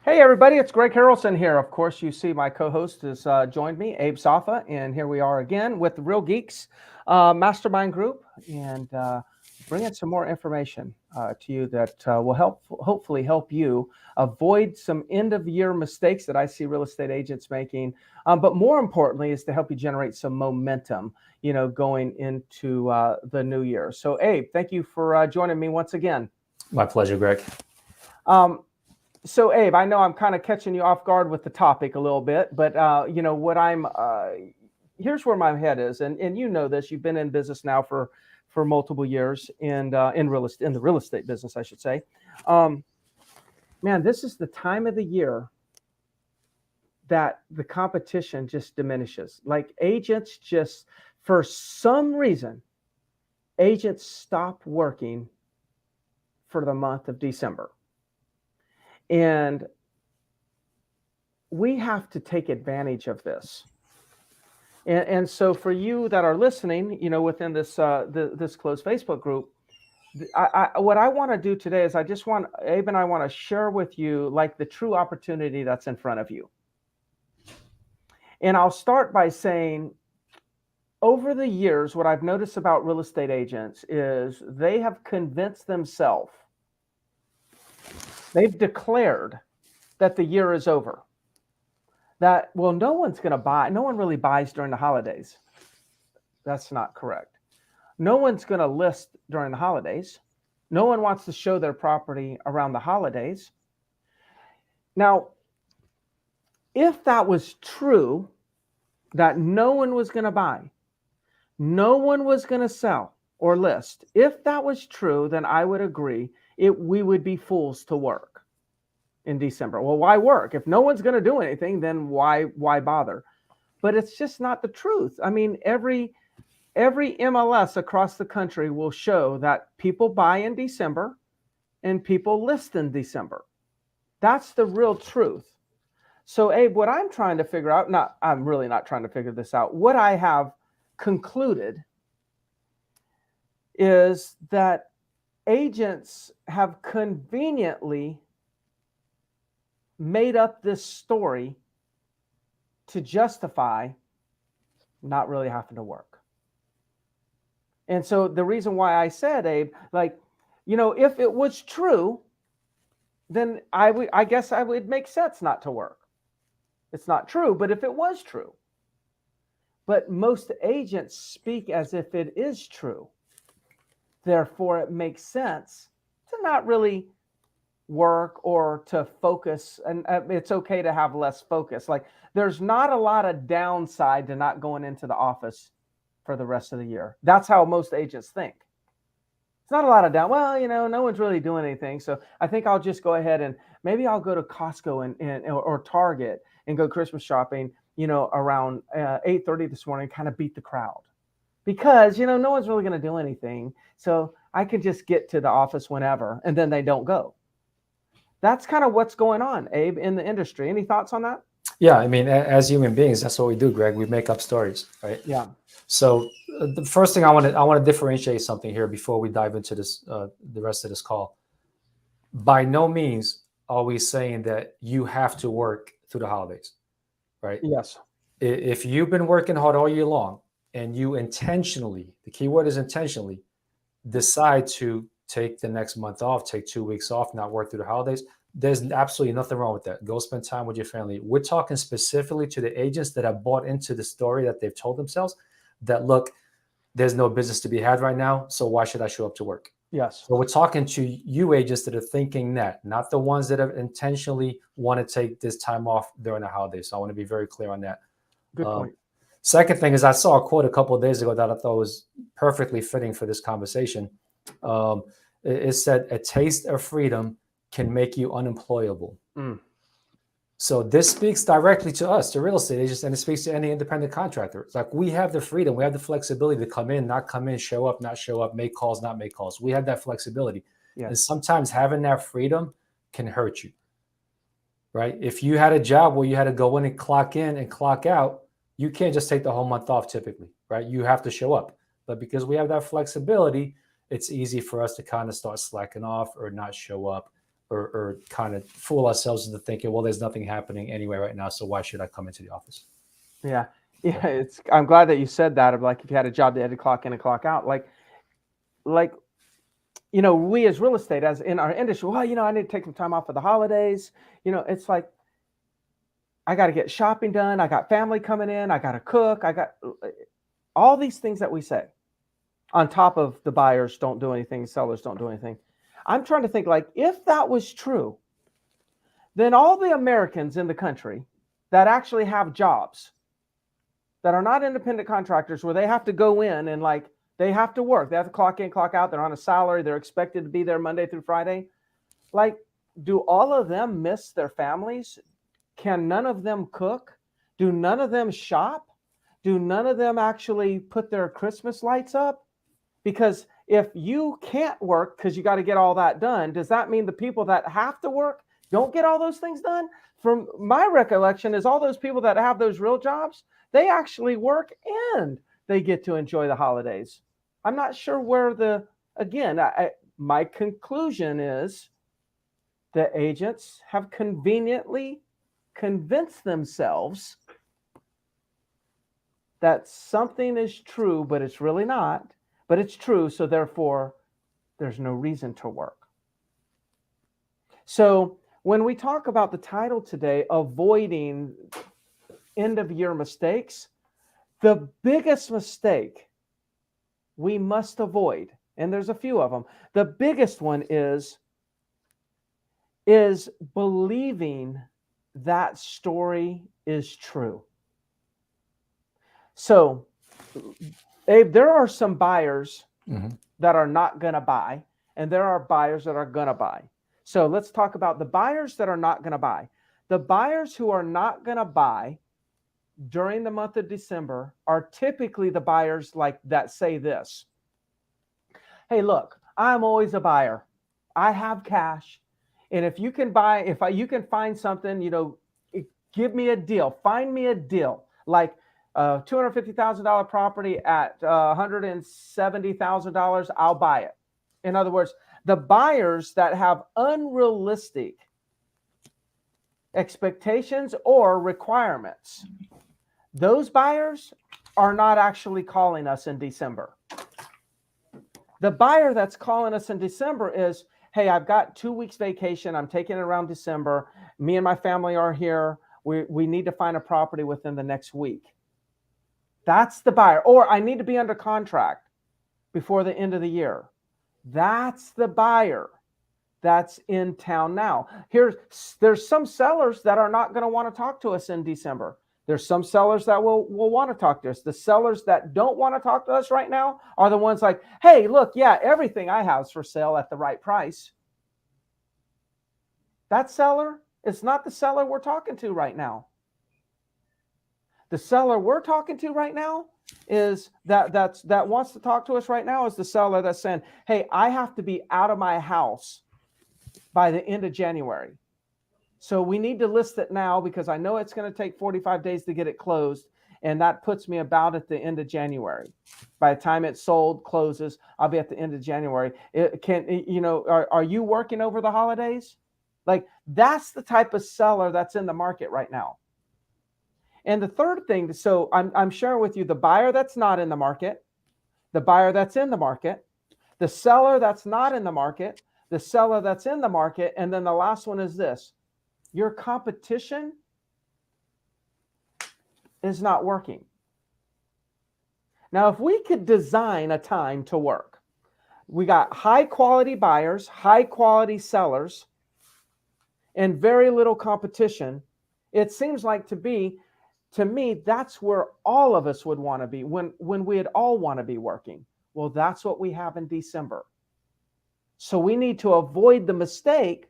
Hey everybody, it's Greg Harrelson here. Of course, you see my co-host has joined me, Abe Safa, and here we are again with the Real Geeks Mastermind Group, and bringing some more information to you that will hopefully help you avoid some end-of-year mistakes that I see real estate agents making. But more importantly, is to help you generate some momentum, going into the new year. So, Abe, thank you for joining me once again. My pleasure, Greg. Um, So, Abe, I know I'm kind of catching you off guard with the topic a little bit, but what here's where my head is, and you know this. You've been in business now for multiple years, and in the real estate business, I should say. Um, Man, this is the time of the year that the competition just diminishes. Like agents just, for some reason, agents stop working for the month of December. And we have to take advantage of this. And so for you that are listening, within this this closed Facebook group, what I want to do today is Abe and I want to share with you like the true opportunity that's in front of you. And I'll start by saying, over the years, what I've noticed about real estate agents is they have convinced themselves, they've declared that the year is over. That, well, no one really buys during the holidays. That's not correct. No one's going to list during the holidays. No one wants to show their property around the holidays. Now, if that was true, that no one was going to buy, no one was going to sell or list, if that was true, then I would agree we would be fools to work in December. Well, why work? If no one's going to do anything, then why bother? But it's just not the truth. I mean, every MLS across the country will show that people buy in December and people list in December. That's the real truth. So, Abe, what I'm trying to figure out, I'm really not trying to figure this out. What I have concluded is that agents have conveniently made up this story to justify not really having to work. And so the reason why I said, Abe, if it was true, then I guess I would make sense not to work. It's not true, but if it was true. But most agents speak as if it is true. Therefore, it makes sense to not really work or to focus, and it's okay to have less focus. Like, there's not a lot of downside to not going into the office for the rest of the year. That's how most agents think. It's not a lot of no one's really doing anything, so I think I'll just go ahead and maybe I'll go to Costco or Target and go Christmas shopping, around 8:30 this morning, kind of beat the crowd, because no one's really going to do anything, so I can just get to the office whenever, and then they don't go. That's kind of what's going on, Abe, in the industry. Any thoughts on that? Yeah, I mean, as human beings, that's what we do, Greg. We make up stories, right? Yeah. So the first thing I want to differentiate something here before we dive into this, the rest of this call. By no means are we saying that you have to work through the holidays, right? Yes. If you've been working hard all year long and you intentionally, the key word is intentionally, decide to take the next month off, take 2 weeks off, not work through the holidays, there's absolutely nothing wrong with that. Go spend time with your family. We're talking specifically to the agents that have bought into the story that they've told themselves that, look, there's no business to be had right now, so why should I show up to work? Yes. So we're talking to you agents that are thinking that, not the ones that have intentionally want to take this time off during the holidays. So I want to be very clear on that. Good point. Second thing is, I saw a quote a couple of days ago that I thought was perfectly fitting for this conversation. It said, "A taste of freedom can make you unemployable." So this speaks directly to us, to real estate agents, and it speaks to any independent contractor. It's like, we have the freedom, we have the flexibility to come in, not come in, show up, not show up, make calls, not make calls. We have that flexibility. Yes. And sometimes having that freedom can hurt you, right? If you had a job where you had to go in and clock out, you can't just take the whole month off typically, right? You have to show up. But because we have that flexibility, it's easy for us to kind of start slacking off or not show up or kind of fool ourselves into thinking, well, there's nothing happening anyway right now, so why should I come into the office? Yeah. I'm glad that you said that. Of like, if you had a job that had to clock in and clock out, like, we as real estate, as in our industry, well, I need to take some time off for the holidays. It's like, I got to get shopping done. I got family coming in. I got to cook. I got all these things that we say on top of the buyers don't do anything, sellers don't do anything. I'm trying to think, like, if that was true, then all the Americans in the country that actually have jobs that are not independent contractors, where they have to go in and like, they have to work, they have to clock in, clock out, they're on a salary, they're expected to be there Monday through Friday. Like, do all of them miss their families? Can none of them cook? Do none of them shop? Do none of them actually put their Christmas lights up? Because if you can't work because you got to get all that done, does that mean the people that have to work don't get all those things done? From my recollection is all those people that have those real jobs, they actually work and they get to enjoy the holidays. I'm not sure where my conclusion is the agents have conveniently convinced themselves that something is true, but it's really not. But it's true, so therefore, there's no reason to work. So when we talk about the title today, avoiding end-of-year mistakes, the biggest mistake we must avoid, and there's a few of them, the biggest one is believing that story is true. So, Abe, there are some buyers that are not going to buy, and there are buyers that are going to buy. So let's talk about the buyers that are not going to buy. The buyers who are not going to buy during the month of December are typically the buyers like that say this: hey, look, I'm always a buyer. I have cash. And if you can buy, you can find something, give me a deal, find me a deal. Like $250,000 property at $170,000, I'll buy it. In other words, the buyers that have unrealistic expectations or requirements, those buyers are not actually calling us in December. The buyer that's calling us in December is, hey, I've got 2 weeks vacation. I'm taking it around December. Me and my family are here. We need to find a property within the next week. That's the buyer. Or I need to be under contract before the end of the year. That's the buyer that's in town now. There's some sellers that are not going to want to talk to us in December. There's some sellers that will want to talk to us. The sellers that don't want to talk to us right now are the ones like, hey, look, yeah, everything I have is for sale at the right price. That seller is not the seller we're talking to right now. The seller we're talking to right now is that wants to talk to us right now is the seller that's saying, hey, I have to be out of my house by the end of January. So we need to list it now because I know it's going to take 45 days to get it closed. And that puts me about at the end of January. By the time it's sold, closes, I'll be at the end of January. Are you working over the holidays? Like, that's the type of seller that's in the market right now. And the third thing, so I'm sharing with you the buyer that's not in the market, the buyer that's in the market, the seller that's not in the market, the seller that's in the market, and then the last one is this: your competition is not working. Now, if we could design a time to work, we got high quality buyers, high quality sellers, and very little competition. It seems like to me, that's where all of us would want to be when we'd all want to be working. Well, that's what we have in December. So we need to avoid the mistake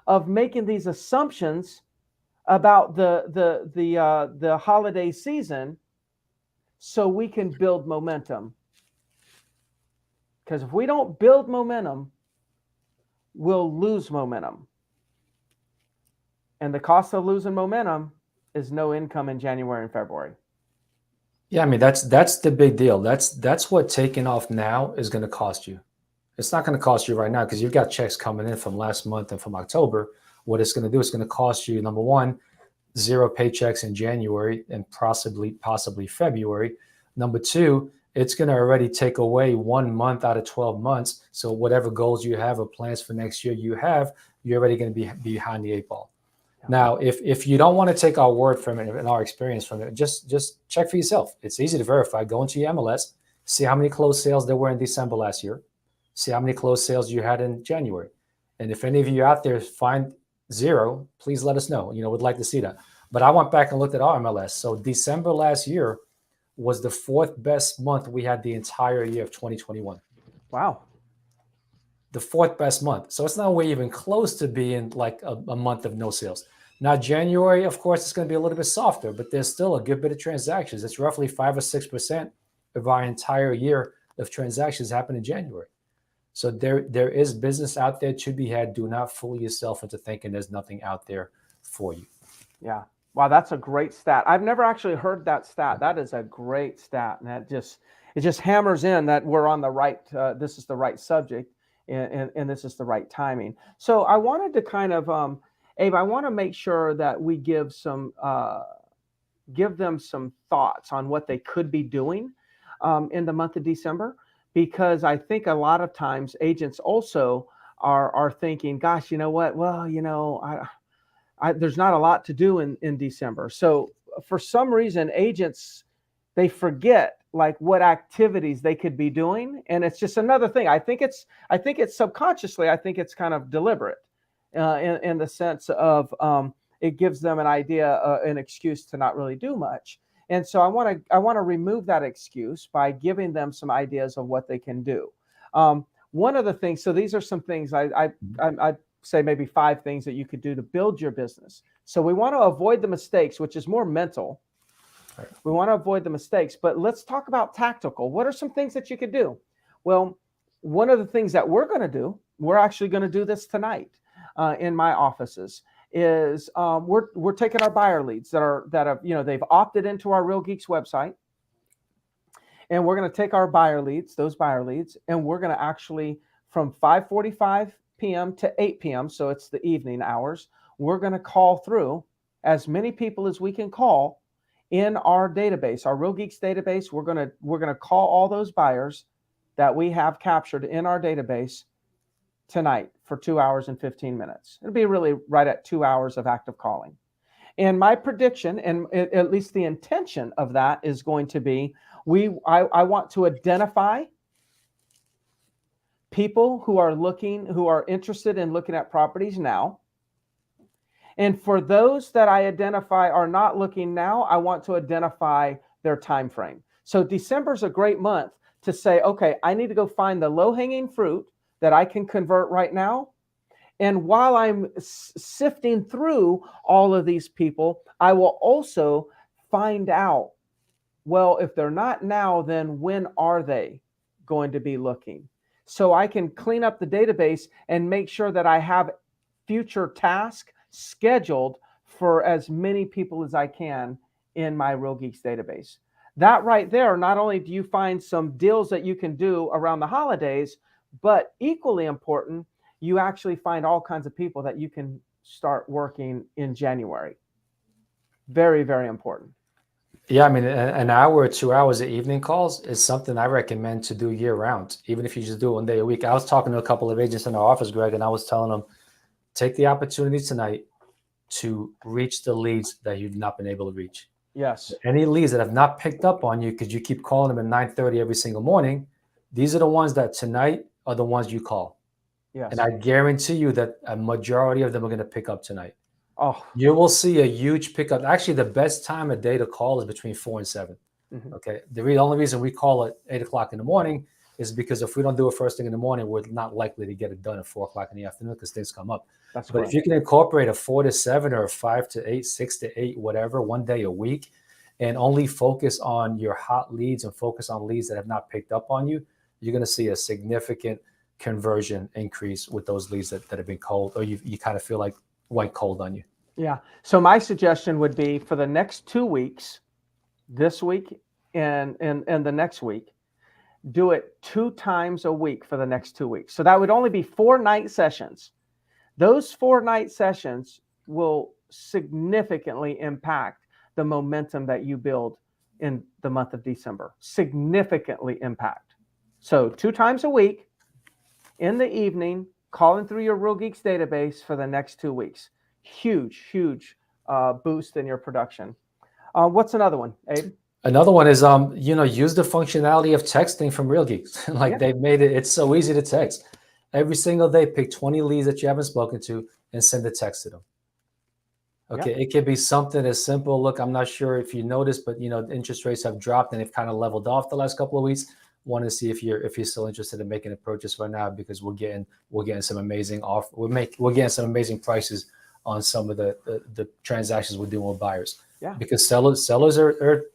of making these assumptions about the holiday season so we can build momentum. Because if we don't build momentum, we'll lose momentum. And the cost of losing momentum is no income in January and February. Yeah, I mean, that's the big deal. That's what taking off now is going to cost you. It's not going to cost you right now because you've got checks coming in from last month and from October. What it's going to do is going to cost you, number one, 0 paychecks in January and possibly February. Number two, it's going to already take away 1 month out of 12 months. So whatever goals you have or plans for next year you're already going to be behind the 8 ball. Yeah. Now, if you don't want to take our word from it and our experience from it, just check for yourself. It's easy to verify. Go into your MLS, see how many closed sales there were in December last year, see how many closed sales you had in January. And if any of you out there find 0, please let us know. We'd like to see that. But I went back and looked at our MLS. So December last year was the 4th best month we had the entire year of 2021. Wow. The 4th best month. So it's not way even close to being like a month of no sales. Now, January, of course, it's going to be a little bit softer, but there's still a good bit of transactions. It's roughly 5 or 6% of our entire year of transactions happen in January. So there is business out there to be had. Do not fool yourself into thinking there's nothing out there for you. Yeah. Wow, that's a great stat. I've never actually heard that stat. That is a great stat, and it just hammers in that we're on the right. This is the right subject, and this is the right timing. So I wanted to kind of, Abe, I want to make sure that we give them some thoughts on what they could be doing in the month of December, because I think a lot of times agents also are thinking, gosh, you know what? Well, there's not a lot to do in December. So for some reason, agents, they forget like what activities they could be doing. And it's just another thing. I think it's subconsciously, I think it's kind of deliberate in the sense of it gives them an idea, an excuse to not really do much. And so I want to remove that excuse by giving them some ideas of what they can do. One of the things, so these are some things I say maybe 5 things that you could do to build your business. So we want to avoid the mistakes, which is more mental. Right. We want to avoid the mistakes, but let's talk about tactical. What are some things that you could do? Well, one of the things that we're going to do, we're actually going to do this tonight in my offices, is we're taking our buyer leads that have they've opted into our Real Geeks website, and we're going to take our buyer leads, those buyer leads, and we're going to actually from 5:45 p.m. to 8 p.m. So it's the evening hours. We're going to call through as many people as we can call in our database, our Real Geeks database. We're going to call all those buyers that we have captured in our database tonight for 2 hours and 15 minutes. It'll be really right at 2 hours of active calling. And my prediction, and at least the intention of that, is going to be I want to identify people who are interested in looking at properties now. And for those that I identify are not looking now, I want to identify their time frame. So December's a great month to say, okay, I need to go find the low-hanging fruit that I can convert right now. And while I'm sifting through all of these people, I will also find out, well, if they're not now, then when are they going to be looking? So I can clean up the database and make sure that I have future tasks scheduled for as many people as I can in my Real Geeks database. That right there, not only do you find some deals that you can do around the holidays, but equally important, you actually find all kinds of people that you can start working in January. Very, very important. Yeah, I mean, an hour or 2 hours of evening calls is something I recommend to do year round, even if you just do it 1 day a week. I was talking to a couple of agents in our office, Greg, and I was telling them, take the opportunity tonight to reach the leads that you've not been able to reach. Yes. Any leads that have not picked up on you because you keep calling them at 9:30 every single morning, these are the ones that tonight are the ones you call. Yes. And I guarantee you that a majority of them are going to pick up tonight. Oh, you will see a huge pickup. Actually, the best time of day to call is between 4 and 7. Mm-hmm. Okay. The only reason we call at 8 o'clock in the morning is because if we don't do it first thing in the morning, we're not likely to get it done at 4 o'clock in the afternoon because things come up. That's but correct. If you can incorporate a 4 to 7 or a 5 to 8, 6 to 8, whatever, 1 day a week, and only focus on your hot leads and focus on leads that have not picked up on you, you're going to see a significant conversion increase with those leads that have been cold, or you kind of feel like went cold on you. Yeah. So my suggestion would be for the next 2 weeks, this week and the next week, do it 2 times a week for the next 2 weeks. So that would only be 4 night sessions. Those 4 night sessions will significantly impact the momentum that you build in the month of December. Significantly impact. So 2 times a week in the evening, calling through your Real Geeks database for the next 2 weeks. Huge boost in your production. What's another one, Abe? Another one is use the functionality of texting from Real Geeks. Like they've made it's so easy to text. Every single day, pick 20 leads that you haven't spoken to and send a text to them. Okay, it could be something as simple. Look, I'm not sure if you noticed, but interest rates have dropped and they've kind of leveled off the last couple of weeks. Want to see if you're still interested in making a purchase right now, because we're getting some amazing offer. We're getting some amazing prices on some of the transactions we're doing with buyers. Yeah. Because sellers are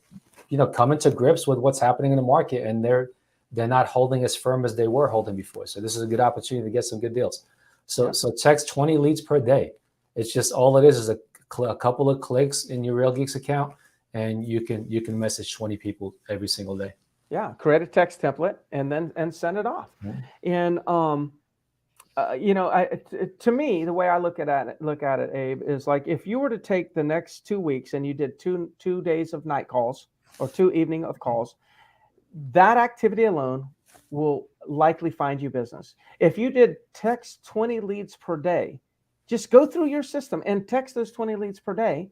coming to grips with what's happening in the market, and they're not holding as firm as they were holding before. So this is a good opportunity to get some good deals. So text 20 leads per day. It's just all it is a couple of clicks in your Real Geeks account, and you can message 20 people every single day. Yeah, create a text template and send it off. And to me, the way I look at it, Abe, is like if you were to take the next 2 weeks and you did two days of night calls or 2 evening of calls, that activity alone will likely find you business. If you did text 20 leads per day, just go through your system and text those 20 leads per day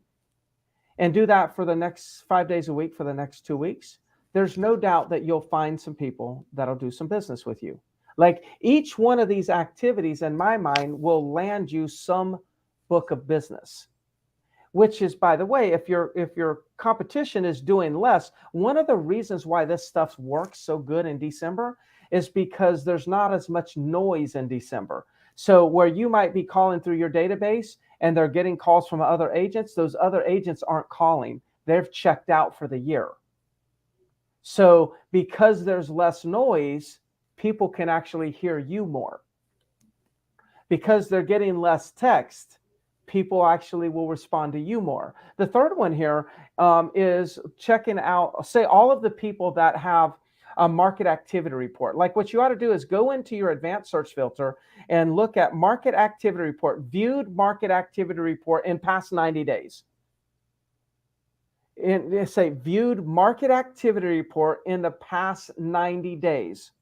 and do that for the next 5 days a week for the next 2 weeks. There's no doubt that you'll find some people that'll do some business with you. Like each one of these activities in my mind will land you some book of business, which is, by the way, if your competition is doing less, one of the reasons why this stuff works so good in December is because there's not as much noise in December. So where you might be calling through your database and they're getting calls from other agents, those other agents aren't calling. They've checked out for the year. So because there's less noise, people can actually hear you more. Because they're getting less text, people actually will respond to you more. The third one here is checking out, say, all of the people that have a market activity report. Like what you ought to do is go into your advanced search filter and look at market activity report, viewed market activity report in past 90 days. And they say viewed market activity report in the past 90 days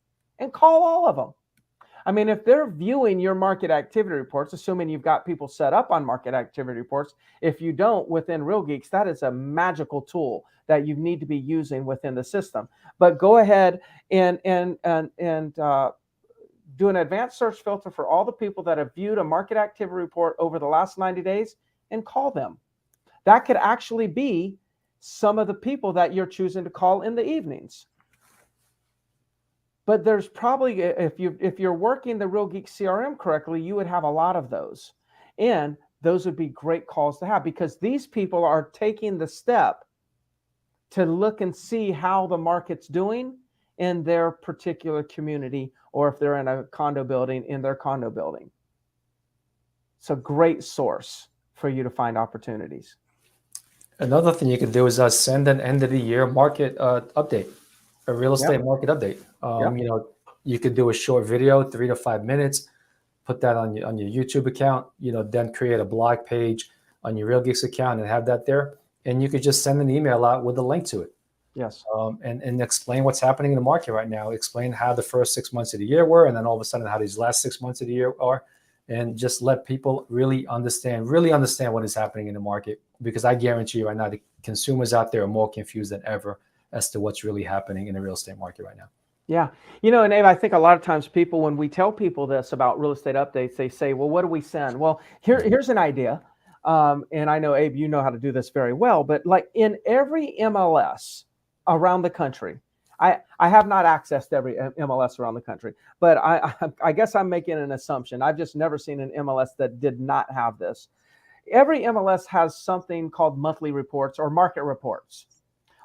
and call all of them. I mean, if they're viewing your market activity reports, assuming you've got people set up on market activity reports, if you don't, within Real Geeks, that is a magical tool that you need to be using within the system. But go ahead and do an advanced search filter for all the people that have viewed a market activity report over the last 90 days and call them. That could actually be some of the people that you're choosing to call in the evenings. But there's probably, if you're working the Real Geek CRM correctly, you would have a lot of those. And those would be great calls to have, because these people are taking the step to look and see how the market's doing in their particular community, or if they're in a condo building, in their condo building. It's a great source for you to find opportunities. Another thing you can do is send an end of the year market update, a real estate market update. You could do a short video, 3 to 5 minutes, put that on your YouTube account, then create a blog page on your Real Geeks account and have that there. And you could just send an email out with a link to it. Yes. And explain what's happening in the market right now. Explain how the first 6 months of the year were, and then all of a sudden how these last 6 months of the year are. And just let people really understand what is happening in the market, because I guarantee you right now, the consumers out there are more confused than ever as to what's really happening in the real estate market right now. Yeah. And Abe, I think a lot of times people, when we tell people this about real estate updates, they say, well, what do we send? Well, here's an idea. And I know, Abe, you know how to do this very well, but like in every MLS around the country, I have not accessed every MLS around the country, but I guess I'm making an assumption. I've just never seen an MLS that did not have this. Every MLS has something called monthly reports or market reports,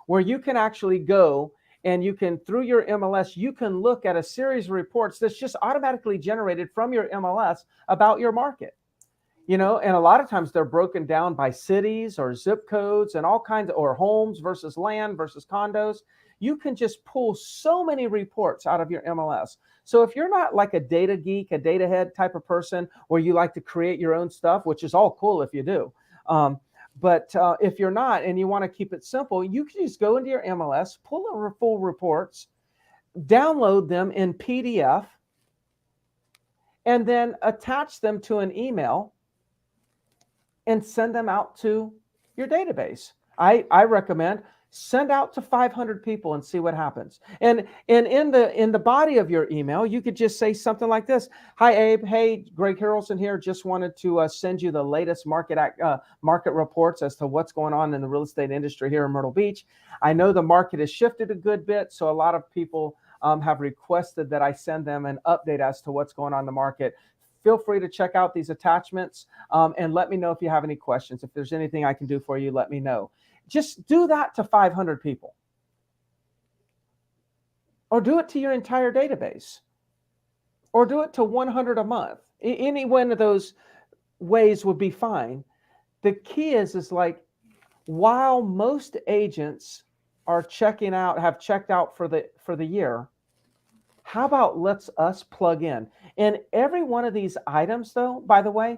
where you can actually go and you can, through your MLS, you can look at a series of reports that's just automatically generated from your MLS about your market. And a lot of times they're broken down by cities or zip codes and all kinds of, or homes versus land versus condos. you can just pull so many reports out of your MLS. So if you're not like a data geek, a data head type of person, or you like to create your own stuff, which is all cool if you do. But if you're not and you want to keep it simple, you can just go into your MLS, pull the full reports, download them in PDF, and then attach them to an email and send them out to your database. I recommend send out to 500 people and see what happens. And in the body of your email, you could just say something like this: "Hi Abe, hey, Greg Harrelson here. Just wanted to send you the latest market reports as to what's going on in the real estate industry here in Myrtle Beach. I know the market has shifted a good bit, so a lot of people have requested that I send them an update as to what's going on in the market. Feel free to check out these attachments and let me know if you have any questions. If there's anything I can do for you, let me know." Just do that to 500 people. Or do it to your entire database. Or do it to 100 a month. Any one of those ways would be fine. The key is like, while most agents are have checked out for the year, how about let's us plug in? And every one of these items, though, by the way,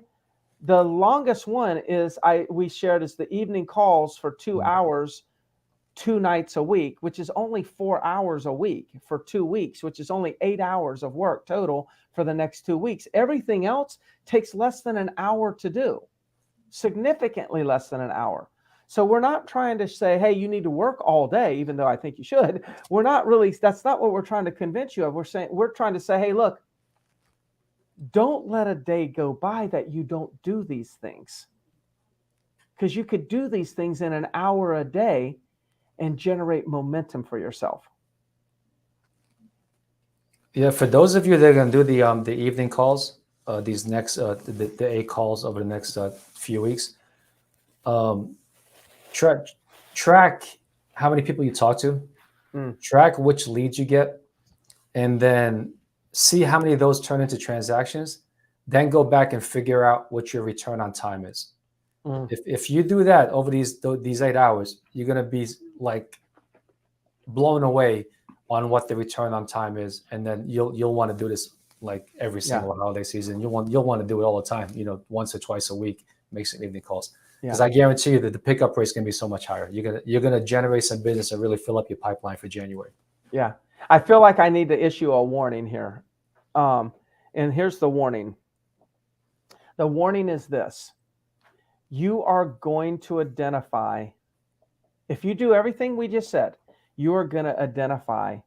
the longest one is we shared is the evening calls for 2 hours, 2 nights a week, which is only 4 hours a week for 2 weeks, which is only 8 hours of work total for the next 2 weeks. Everything else takes less than an hour to do, significantly less than an hour. So we're not trying to say, hey, you need to work all day, even though I think you should. We're not really, that's not what we're trying to convince you of. We're trying to say, hey, look, don't let a day go by that you don't do these things. Because you could do these things in an hour a day and generate momentum for yourself. Yeah, for those of you that are going to do the evening calls, these next the 8 calls over the next few weeks, track how many people you talk to, track which leads you get, and then see how many of those turn into transactions. Then go back and figure out what your return on time is. If you do that over these 8 hours, you're going to be like blown away on what the return on time is, and then you'll want to do this like every single holiday season. You'll want to do it all the time. Once or twice a week, make some evening calls, because I guarantee you that the pickup rate is going to be so much higher. You're gonna generate some business and really fill up your pipeline for January. Yeah, I feel like I need to issue a warning here, and here's the warning. The warning is this: you are going to identify, if you do everything we just said, you are going to identify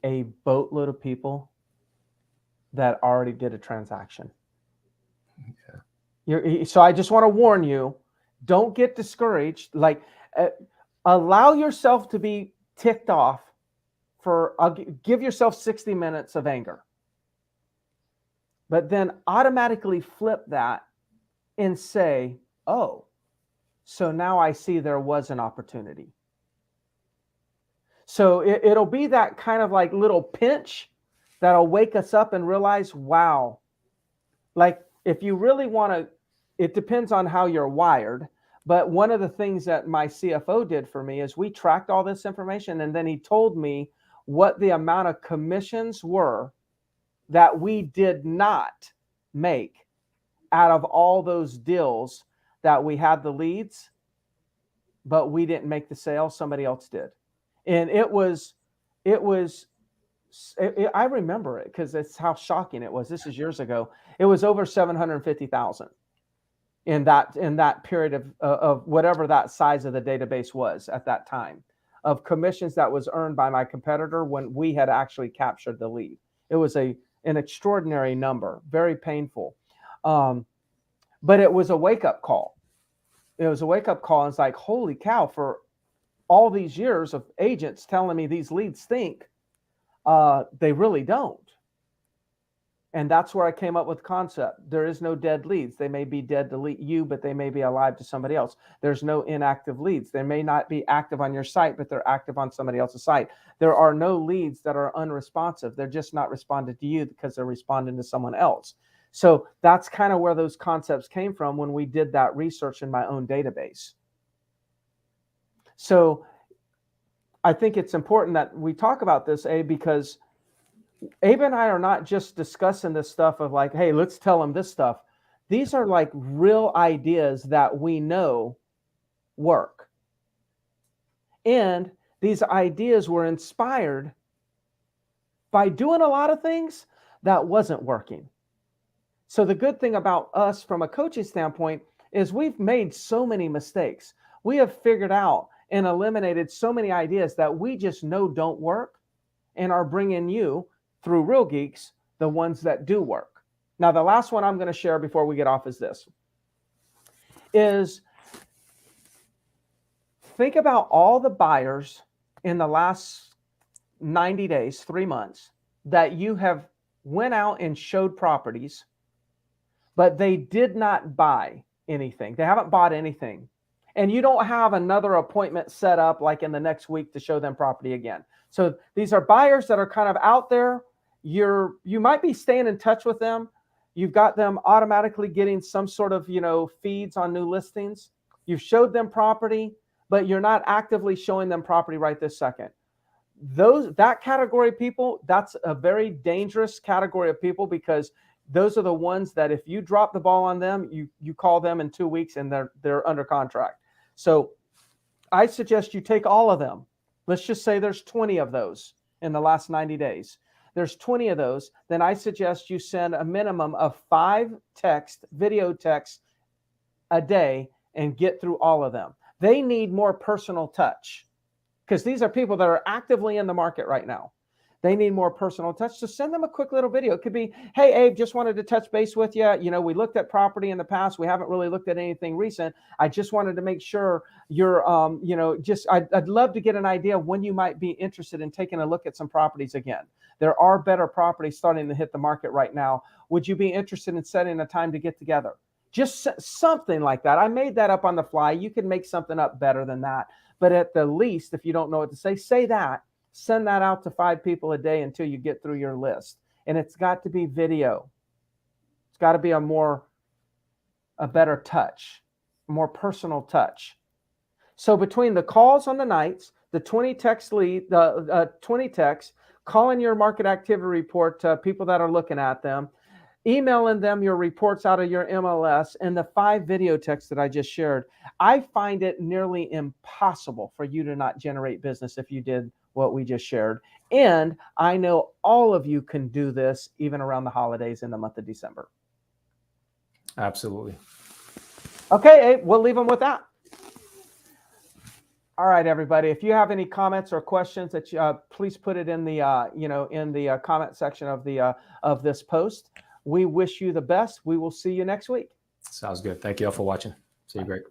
a boatload of people that already did a transaction. So I just want to warn you, don't get discouraged. Like, allow yourself to be ticked off give yourself 60 minutes of anger. But then automatically flip that and say, oh, so now I see there was an opportunity. So it'll be that kind of like little pinch that'll wake us up and realize, wow, like if you really want to, it depends on how you're wired. But one of the things that my CFO did for me is we tracked all this information, and then he told me what the amount of commissions were that we did not make out of all those deals that we had the leads, but we didn't make the sale, somebody else did. And I remember it because it's how shocking it was. This is years ago. It was over 750,000 in that period of whatever that size of the database was at that time, of commissions that was earned by my competitor when we had actually captured the lead. It was an extraordinary number, very painful. But it was a wake-up call. It was a wake-up call. And it's like, holy cow, for all these years of agents telling me these leads stink, they really don't. And that's where I came up with the concept. There is no dead leads. They may be dead to you, but they may be alive to somebody else. There's no inactive leads. They may not be active on your site, but they're active on somebody else's site. There are no leads that are unresponsive. They're just not responding to you because they're responding to someone else. So that's kind of where those concepts came from when we did that research in my own database. So I think it's important that we talk about this, Abe, because Abe and I are not just discussing this stuff of like, hey, let's tell them this stuff. These are like real ideas that we know work. And these ideas were inspired by doing a lot of things that wasn't working. So the good thing about us from a coaching standpoint is we've made so many mistakes. We have figured out and eliminated so many ideas that we just know don't work, and are bringing you through Real Geeks the ones that do work. Now, the last one I'm going to share before we get off is this. Is think about all the buyers in the last 90 days, 3 months, that you have went out and showed properties, but they did not buy anything. They haven't bought anything. And you don't have another appointment set up like in the next week to show them property again. So these are buyers that are kind of out there. You might be staying in touch with them. You've got them automatically getting some sort of, feeds on new listings. You've showed them property, but you're not actively showing them property right this second. That category of people, that's a very dangerous category of people, because those are the ones that if you drop the ball on them, you call them in 2 weeks and they're under contract. So I suggest you take all of them. Let's just say there's 20 of those in the last 90 days. There's 20 of those. Then I suggest you send a minimum of 5 video texts a day and get through all of them. They need more personal touch, because these are people that are actively in the market right now. They need more personal touch. So send them a quick little video. It could be, hey, Abe, just wanted to touch base with you. We looked at property in the past. We haven't really looked at anything recent. I just wanted to make sure you're, I'd love to get an idea of when you might be interested in taking a look at some properties again. There are better properties starting to hit the market right now. Would you be interested in setting a time to get together? Just something like that. I made that up on the fly. You can make something up better than that. But at the least, if you don't know what to say that. Send that out to 5 people a day until you get through your list. And it's got to be video. It's got to be a better touch, a more personal touch. So between the calls on the nights, the 20 text lead, the 20 texts, calling your market activity report to people that are looking at them, emailing them your reports out of your MLS, and the 5 video texts that I just shared, I find it nearly impossible for you to not generate business if you did what we just shared. And I know all of you can do this even around the holidays in the month of December. Absolutely. Okay, Abe, we'll leave them with that. All right, everybody. If you have any comments or questions, that please put it in the comment section of this post. We wish you the best. We will see you next week. Sounds good. Thank you all for watching. See you, Greg.